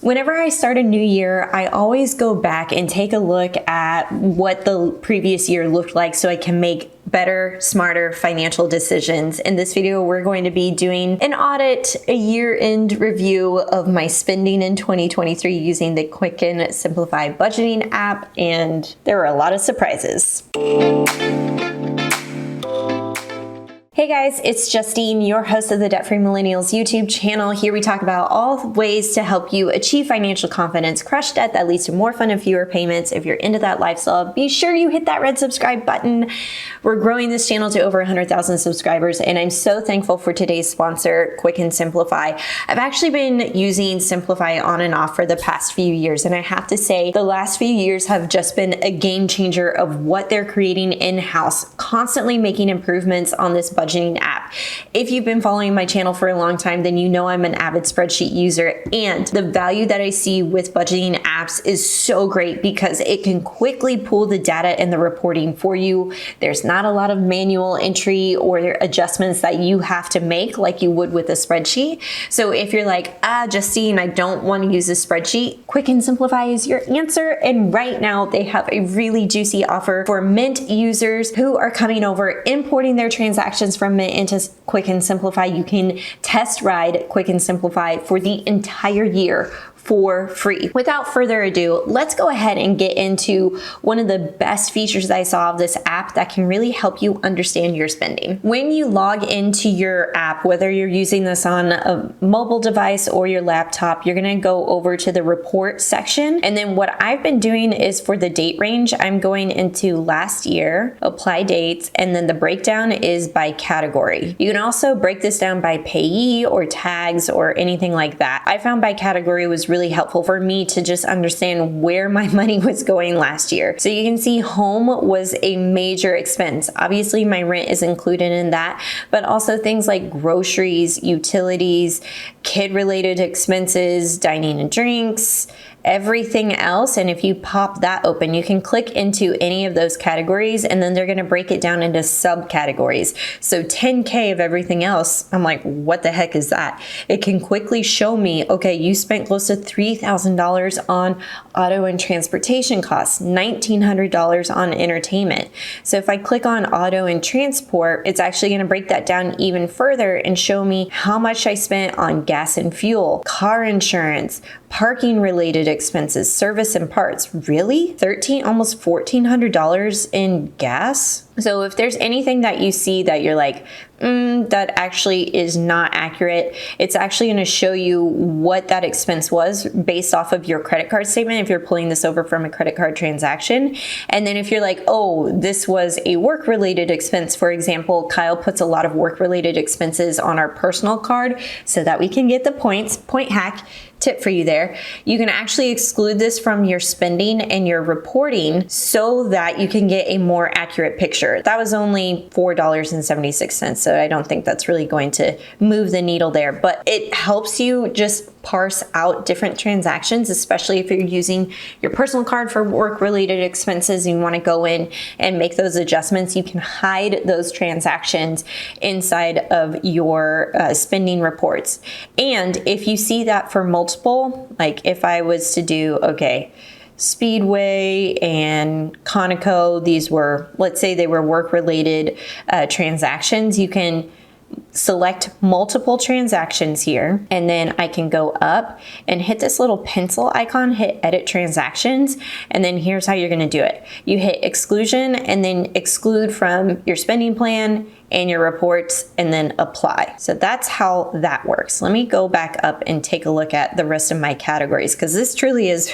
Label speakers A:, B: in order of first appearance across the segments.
A: Whenever I start a new year, I always go back and take a look at what the previous year looked like so I can make better, smarter financial decisions. In this video, we're going to be doing an audit, a year-end review of my spending in 2023 using the Quicken Simplify budgeting app, and there were a lot of surprises. Hey guys, it's Justine, your host of the Debt Free Millennials YouTube channel. Here we talk about all ways to help you achieve financial confidence, crush debt that leads to more fun and fewer payments. If you're into that lifestyle, be sure you hit that red subscribe button. We're growing this channel to over 100,000 subscribers, and I'm so thankful for today's sponsor, Quicken Simplify. I've actually been using Simplify on and off for the past few years, and I have to say the last few years have just been a game changer of what they're creating in-house, constantly making improvements on this budgeting app. If you've been following my channel for a long time, then you know I'm an avid spreadsheet user, and the value that I see with budgeting apps is so great because it can quickly pull the data and the reporting for you. There's not a lot of manual entry or adjustments that you have to make like you would with a spreadsheet. So if you're like, Justine, I don't want to use a spreadsheet, Quicken Simplify is your answer. And right now they have a really juicy offer for Mint users who are coming over, importing their transactions from Mint into Quicken Simplify. You can test ride Quicken Simplify for the entire year for free. Without further ado, let's go ahead and get into one of the best features I saw of this app that can really help you understand your spending. When you log into your app, whether you're using this on a mobile device or your laptop, you're gonna go over to the report section. And then what I've been doing is for the date range, I'm going into last year, apply dates, and then the breakdown is by category. You can also break this down by payee or tags or anything like that. I found by category was really helpful for me to just understand where my money was going last year. So you can see home was a major expense. Obviously my rent is included in that, but also things like groceries, utilities, kid-related expenses, dining and drinks, everything else. And if you pop that open, you can click into any of those categories and then they're going to break it down into subcategories. So 10K of everything else, I'm like, what the heck is that? It can quickly show me, okay, you spent close to $3,000 on auto and transportation costs, $1,900 on entertainment. So if I click on auto and transport, it's actually going to break that down even further and show me how much I spent on gas and fuel, car insurance, parking related expenses, service and parts. Really? Almost $1,400 in gas? So if there's anything that you see that you're like, that actually is not accurate, it's actually going to show you what that expense was based off of your credit card statement if you're pulling this over from a credit card transaction. And then if you're like, oh, this was a work-related expense, for example, Kyle puts a lot of work-related expenses on our personal card so that we can get the points. Point hack. Tip for you there. You can actually exclude this from your spending and your reporting so that you can get a more accurate picture. That was only $4.76, so I don't think that's really going to move the needle there, but it helps you just parse out different transactions, especially if you're using your personal card for work-related expenses and you want to go in and make those adjustments. You can hide those transactions inside of your spending reports. And if you see that for multiple, like if I was to do, okay, Speedway and Conoco, these were, let's say they were work-related transactions, you can select multiple transactions here, and then I can go up and hit this little pencil icon, hit edit transactions, and then here's how you're going to do it. You hit exclusion and then exclude from your spending plan and your reports and then apply. So that's how that works. Let me go back up and take a look at the rest of my categories because this truly is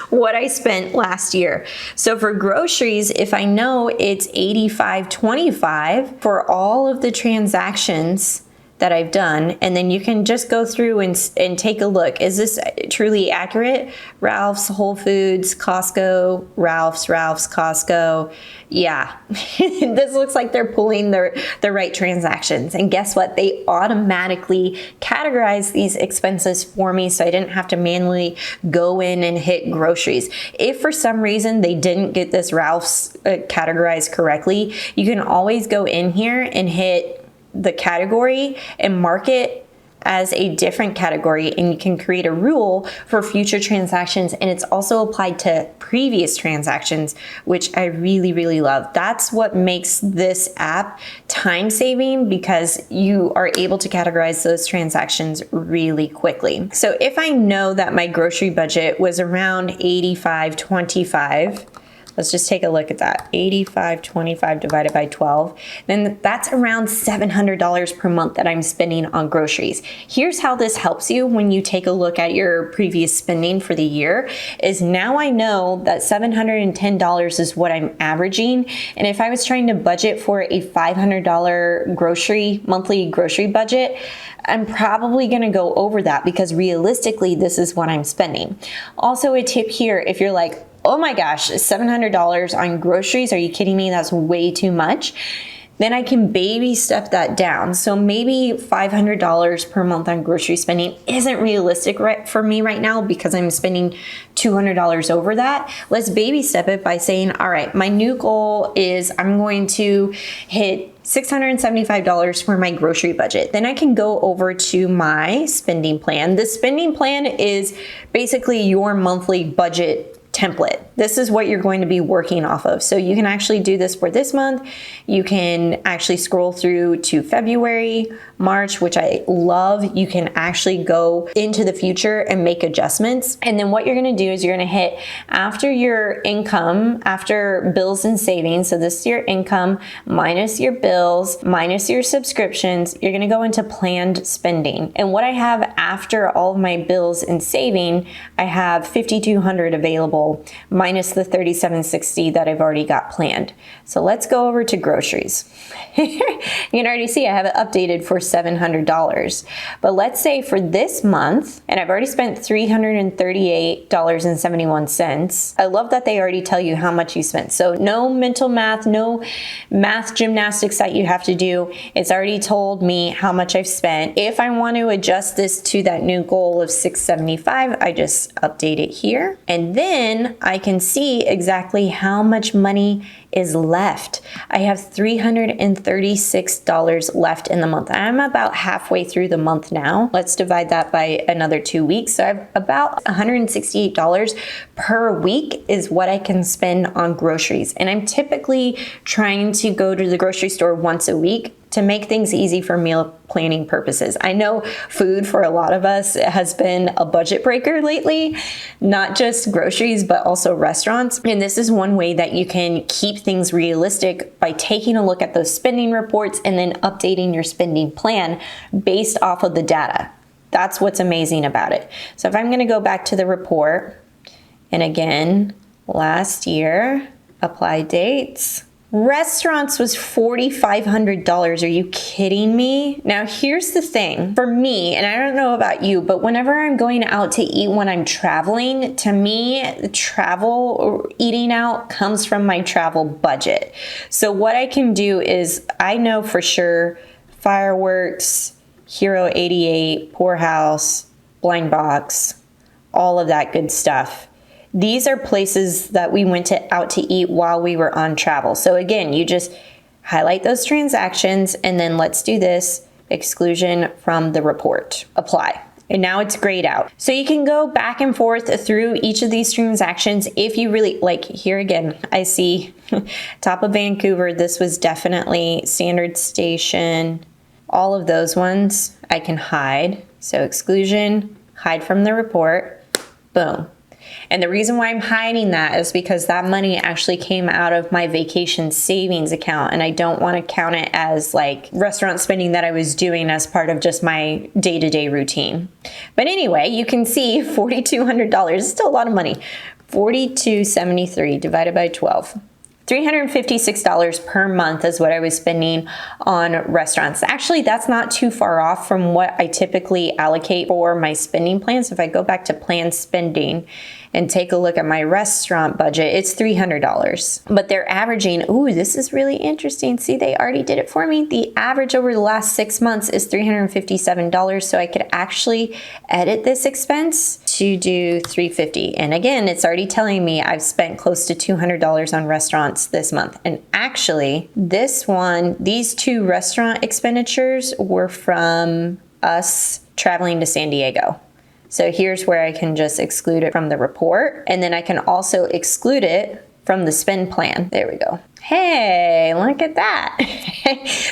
A: what I spent last year. So for groceries, if I know it's $85.25 for all of the transactions that I've done, and then you can just go through and take a look. Is this truly accurate? Ralph's, Whole Foods, Costco, Ralph's, Costco. Yeah, this looks like they're pulling the right transactions. And guess what? They automatically categorize these expenses for me, so I didn't have to manually go in and hit groceries. If for some reason they didn't get this Ralph's categorized correctly, you can always go in here and hit the category and mark it as a different category, and you can create a rule for future transactions, and it's also applied to previous transactions, which I really, really love. That's what makes this app time saving, because you are able to categorize those transactions really quickly. So if I know that my grocery budget was around $85.25, let's just take a look at that. $85.25 divided by 12. Then that's around $700 per month that I'm spending on groceries. Here's how this helps you when you take a look at your previous spending for the year, is now I know that $710 is what I'm averaging. And if I was trying to budget for a $500 monthly grocery budget, I'm probably gonna go over that, because realistically, this is what I'm spending. Also, a tip here, if you're like, oh my gosh, $700 on groceries, are you kidding me? That's way too much. Then I can baby step that down. So maybe $500 per month on grocery spending isn't realistic for me right now, because I'm spending $200 over that. Let's baby step it by saying, all right, my new goal is I'm going to hit $675 for my grocery budget. Then I can go over to my spending plan. The spending plan is basically your monthly budget template. This is what you're going to be working off of. So you can actually do this for this month. You can actually scroll through to February, March, which I love. You can actually go into the future and make adjustments. And then what you're going to do is you're going to hit after your income, after bills and savings. So this is your income minus your bills, minus your subscriptions. You're going to go into planned spending. And what I have after all of my bills and saving, I have $5,200 available, minus the $3,760 that I've already got planned. So let's go over to groceries. You can already see I have it updated for $700. But let's say for this month, and I've already spent $338.71. I love that they already tell you how much you spent. So no mental math, no math gymnastics that you have to do. It's already told me how much I've spent. If I want to adjust this to that new goal of $675, I just update it here. And then I can see exactly how much money is left. I have $336 left in the month. I'm about halfway through the month now. Let's divide that by another 2 weeks. So I have about $168 per week is what I can spend on groceries. And I'm typically trying to go to the grocery store once a week to make things easy for meal planning purposes. I know food for a lot of us has been a budget breaker lately, not just groceries, but also restaurants. And this is one way that you can keep things realistic by taking a look at those spending reports and then updating your spending plan based off of the data. That's what's amazing about it. So if I'm gonna go back to the report, and again, last year, apply dates, restaurants was $4,500. Are you kidding me? Now here's the thing for me, and I don't know about you, but whenever I'm going out to eat when I'm traveling, to me, travel or eating out comes from my travel budget. So what I can do is I know for sure Fireworks, Hero 88, Poorhouse, Blind Box, all of that good stuff. These are places that we went out to eat while we were on travel. So again, you just highlight those transactions, and then let's do this, exclusion from the report, apply. And now it's grayed out. So you can go back and forth through each of these transactions if you really like. Here again, I see top of Vancouver. This was definitely Standard Station. All of those ones I can hide. So exclusion, hide from the report, boom. And the reason why I'm hiding that is because that money actually came out of my vacation savings account, and I don't want to count it as like restaurant spending that I was doing as part of just my day-to-day routine. But anyway, you can see $4,200 is still a lot of money. $4,273 divided by 12. $356 per month is what I was spending on restaurants. Actually, that's not too far off from what I typically allocate for my spending plans. If I go back to planned spending and take a look at my restaurant budget, it's $300. But they're averaging, ooh, this is really interesting. See, they already did it for me. The average over the last 6 months is $357. So I could actually edit this expense to do $350. And again, it's already telling me I've spent close to $200 on restaurants this month. And actually, this one, these two restaurant expenditures were from us traveling to San Diego. So here's where I can just exclude it from the report. And then I can also exclude it from the spend plan. There we go. Hey, look at that.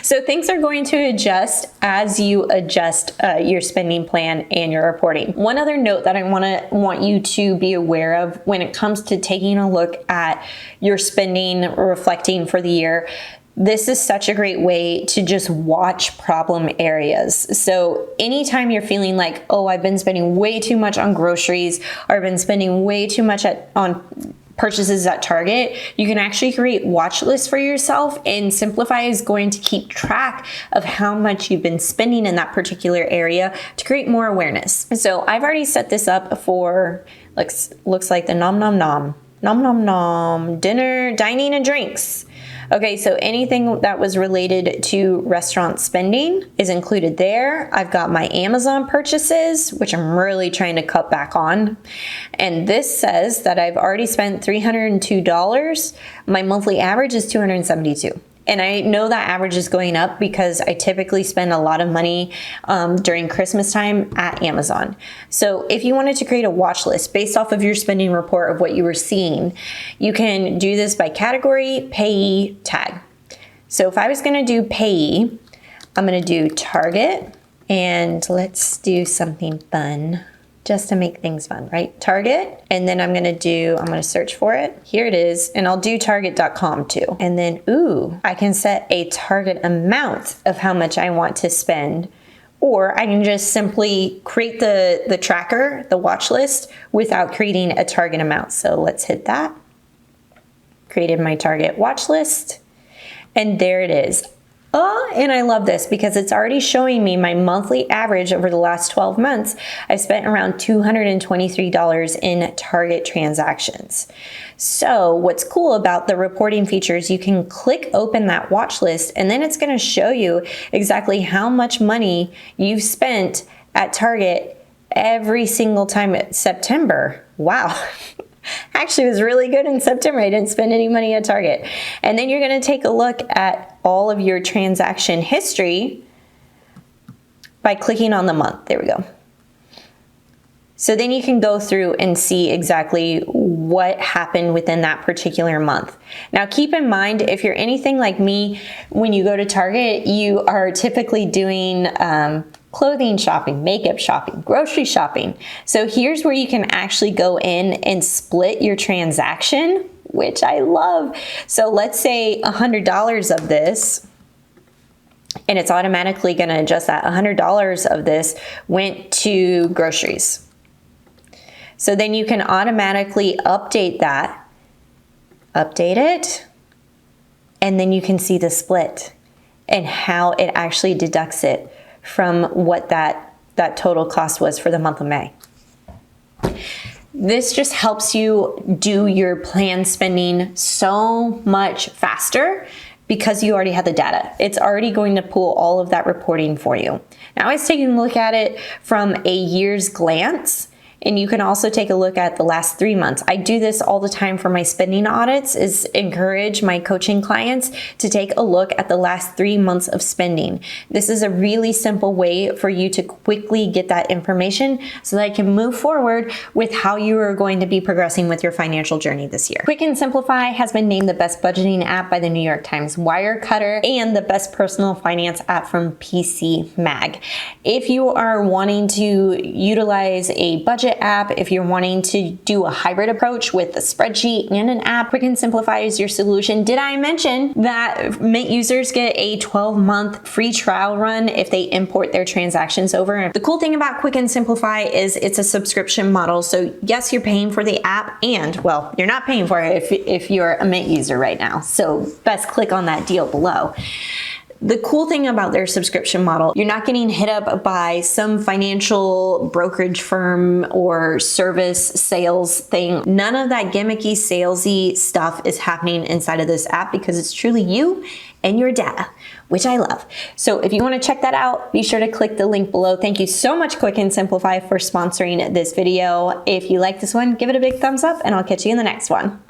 A: So things are going to adjust as you adjust your spending plan and your reporting. One other note that I want you to be aware of when it comes to taking a look at your spending, reflecting for the year, this is such a great way to just watch problem areas. So anytime you're feeling like, oh, I've been spending way too much on groceries, or I've been spending way too much on purchases at Target, you can actually create watch lists for yourself, and Simplify is going to keep track of how much you've been spending in that particular area to create more awareness. So I've already set this up for, looks like the nom nom dinner, dining and drinks. Okay, so anything that was related to restaurant spending is included there. I've got my Amazon purchases, which I'm really trying to cut back on. And this says that I've already spent $302. My monthly average is $272. And I know that average is going up because I typically spend a lot of money during Christmas time at Amazon. So if you wanted to create a watch list based off of your spending report of what you were seeing, you can do this by category, payee, tag. So if I was going to do payee, I'm going to do Target, and let's do something fun, just to make things fun, right? Target, and then I'm gonna search for it. Here it is, and I'll do target.com too. And then, I can set a target amount of how much I want to spend, or I can just simply create the tracker, the watch list, without creating a target amount. So let's hit that. Created my Target watch list, and there it is. Oh, and I love this because it's already showing me my monthly average over the last 12 months. I've spent around $223 in Target transactions. So what's cool about the reporting features, you can click open that watch list, and then it's going to show you exactly how much money you've spent at Target every single time at September. Wow. Actually, it was really good in September. I didn't spend any money at Target. And then you're going to take a look at all of your transaction history by clicking on the month. There we go. So then you can go through and see exactly what happened within that particular month. Now keep in mind, if you're anything like me, when you go to Target, you are typically doing clothing shopping, makeup shopping, grocery shopping. So here's where you can actually go in and split your transaction, which I love. So let's say $100 of this, and it's automatically going to adjust that $100 of this went to groceries. So then you can automatically update that, update it, and then you can see the split and how it actually deducts it from what that total cost was for the month of May. This just helps you do your planned spending so much faster because you already have the data. It's already going to pull all of that reporting for you. Now I was taking a look at it from a year's glance, and you can also take a look at the last 3 months. I do this all the time for my spending audits, is encourage my coaching clients to take a look at the last 3 months of spending. This is a really simple way for you to quickly get that information so that I can move forward with how you are going to be progressing with your financial journey this year. Quick and Simplify has been named the best budgeting app by the New York Times Wirecutter and the best personal finance app from PC Mag. If you are wanting to utilize a budget app, if you're wanting to do a hybrid approach with a spreadsheet and an app, Quick and Simplify is your solution. Did I mention that Mint users get a 12-month free trial run if they import their transactions over? The cool thing about Quick and Simplify is it's a subscription model. So yes, you're paying for the app, and well, you're not paying for it if you're a Mint user right now. So best click on that deal below. The cool thing about their subscription model, you're not getting hit up by some financial brokerage firm or service sales thing. None of that gimmicky, salesy stuff is happening inside of this app because it's truly you and your data, which I love. So if you want to check that out, be sure to click the link below. Thank you so much, Quick and Simplify, for sponsoring this video. If you like this one, give it a big thumbs up, and I'll catch you in the next one.